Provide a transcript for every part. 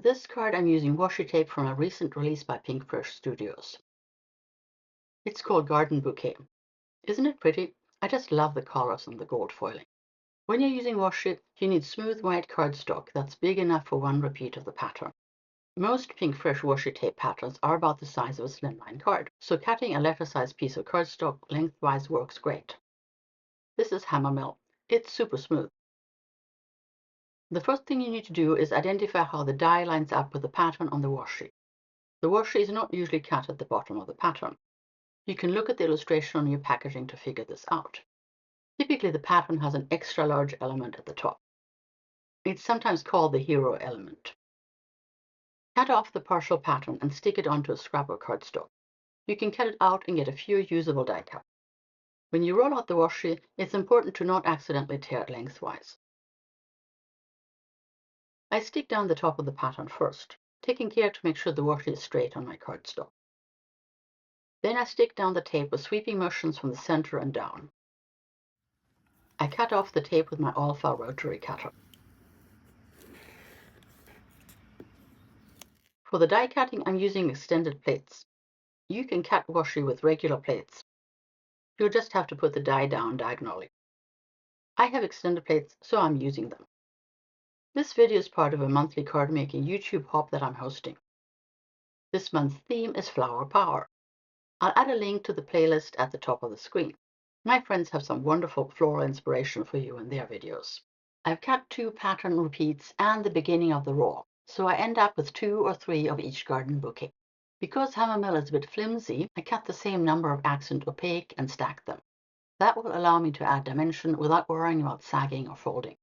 this card, I'm using washi tape from a recent release by Pinkfresh Studios. It's called Garden Bouquet. Isn't it pretty? I just love the colors and the gold foiling. When you're using washi, you need smooth white cardstock that's big enough for one repeat of the pattern. Most Pinkfresh washi tape patterns are about the size of a slimline card, so cutting a letter-sized piece of cardstock lengthwise works great. This is hammer mill. It's super smooth. The first thing you need to do is identify how the die lines up with the pattern on the washi. The washi is not usually cut at the bottom of the pattern. You can look at the illustration on your packaging to figure this out. Typically, the pattern has an extra large element at the top. It's sometimes called the hero element. Cut off the partial pattern and stick it onto a scrap of cardstock. You can cut it out and get a few usable die cuts. When you roll out the washi, it's important to not accidentally tear it lengthwise. I stick down the top of the pattern first, taking care to make sure the washi is straight on my cardstock. Then I stick down the tape with sweeping motions from the center and down. I cut off the tape with my Alpha rotary cutter. For the die cutting, I'm using extended plates. You can cut washi with regular plates. You'll just have to put the die down diagonally. I have extended plates, so I'm using them. This video is part of a monthly card making YouTube hop that I'm hosting. This month's theme is Flower Power. I'll add a link to the playlist at the top of the screen. My friends have some wonderful floral inspiration for you in their videos. I've cut 2 pattern repeats and the beginning of the row, so I end up with 2 or 3 of each garden bouquet. Because hammer mill is a bit flimsy, I cut the same number of accent opaque and stack them. That will allow me to add dimension without worrying about sagging or folding.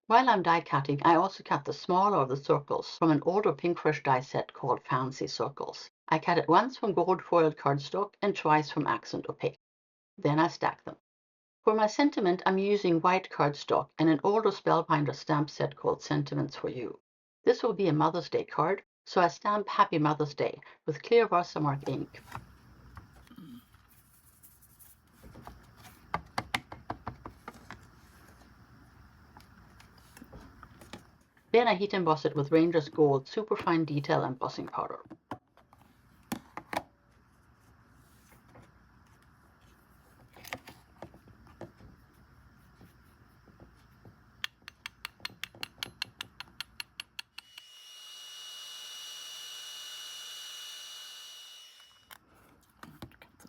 While I'm die cutting, I also cut the smaller of the circles from an older Pinkfresh die set called Fancy Circles. I cut it once from gold foiled cardstock and twice from accent opaque. Then I stack them. For my sentiment, I'm using white cardstock and an older Spellbinder stamp set called Sentiments for You. This will be a Mother's Day card, so I stamp Happy Mother's Day with clear Versamark ink. Then I heat emboss it with Ranger's Gold Superfine Detail Embossing Powder.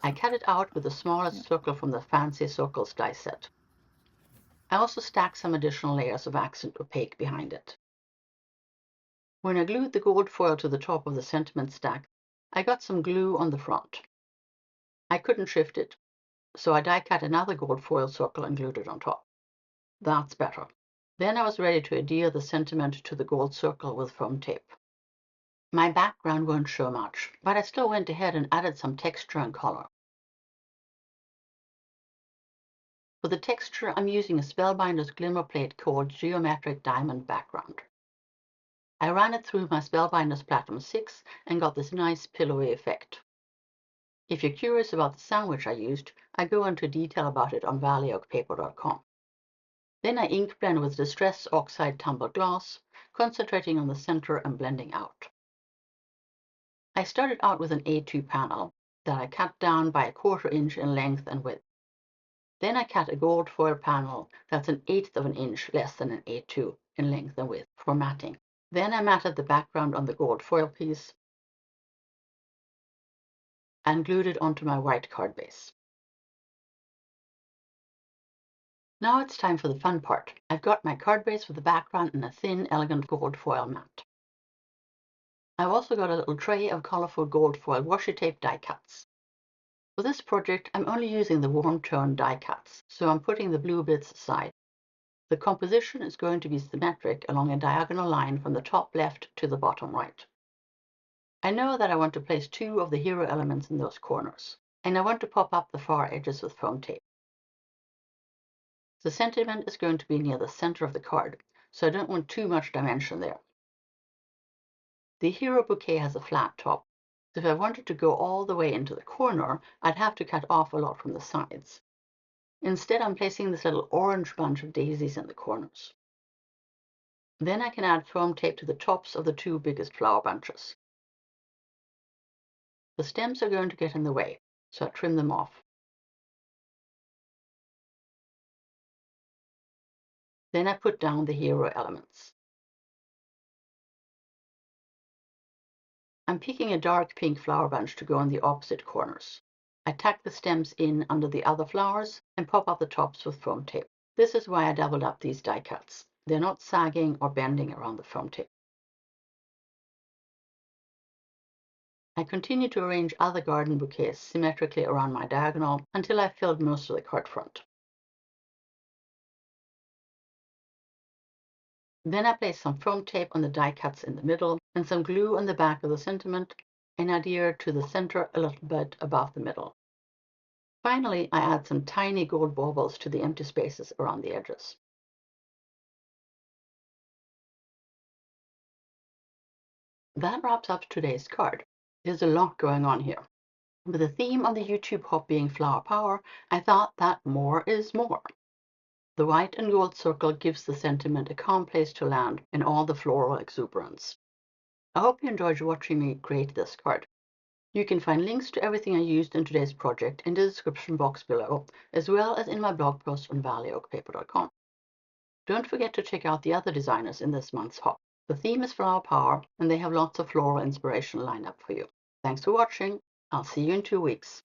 I cut it out with the smallest circle from the Fancy Circles die set. I also stack some additional layers of accent opaque behind it. When I glued the gold foil to the top of the sentiment stack, I got some glue on the front. I couldn't shift it, so I die cut another gold foil circle and glued it on top. That's better. Then I was ready to adhere the sentiment to the gold circle with foam tape. My background won't show much, but I still went ahead and added some texture and color. For the texture, I'm using a Spellbinder's glimmer plate called Geometric Diamond Background. I ran it through my Spellbinder's Platinum 6 and got this nice pillowy effect. If you're curious about the sandwich I used, I go into detail about it on valley-oak-paper.com. Then I ink blend with Distress Oxide Tumbled Glass, concentrating on the center and blending out. I started out with an A2 panel that I cut down by 1/4 inch in length and width. Then I cut a gold foil panel that's 1/8 of an inch less than an A2 in length and width for matting. Then I matted the background on the gold foil piece and glued it onto my white card base. Now it's time for the fun part. I've got my card base with the background in a thin, elegant gold foil mat. I've also got a little tray of colorful gold foil washi tape die cuts. For this project, I'm only using the warm tone die cuts, so I'm putting the blue bits aside. The composition is going to be symmetric along a diagonal line from the top left to the bottom right. I know that I want to place 2 of the hero elements in those corners, and I want to pop up the far edges with foam tape. The sentiment is going to be near the center of the card, so I don't want too much dimension there. The hero bouquet has a flat top, so if I wanted to go all the way into the corner, I'd have to cut off a lot from the sides. Instead, I'm placing this little orange bunch of daisies in the corners. Then I can add foam tape to the tops of the two biggest flower bunches. The stems are going to get in the way, so I trim them off. Then I put down the hero elements. I'm picking a dark pink flower bunch to go on the opposite corners. I tack the stems in under the other flowers and pop up the tops with foam tape. This is why I doubled up these die cuts. They're not sagging or bending around the foam tape. I continue to arrange other garden bouquets symmetrically around my diagonal until I've filled most of the card front. Then I place some foam tape on the die cuts in the middle and some glue on the back of the sentiment and adhere to the center a little bit above the middle. Finally, I add some tiny gold baubles to the empty spaces around the edges. That wraps up today's card. There's a lot going on here. With the theme on the YouTube hop being flower power, I thought that more is more. The white and gold circle gives the sentiment a calm place to land in all the floral exuberance. I hope you enjoyed watching me create this card. You can find links to everything I used in today's project in the description box below, as well as in my blog post on valley-oak-paper.com. Don't forget to check out the other designers in this month's hop. The theme is flower power, and they have lots of floral inspiration lined up for you. Thanks for watching. I'll see you in 2 weeks.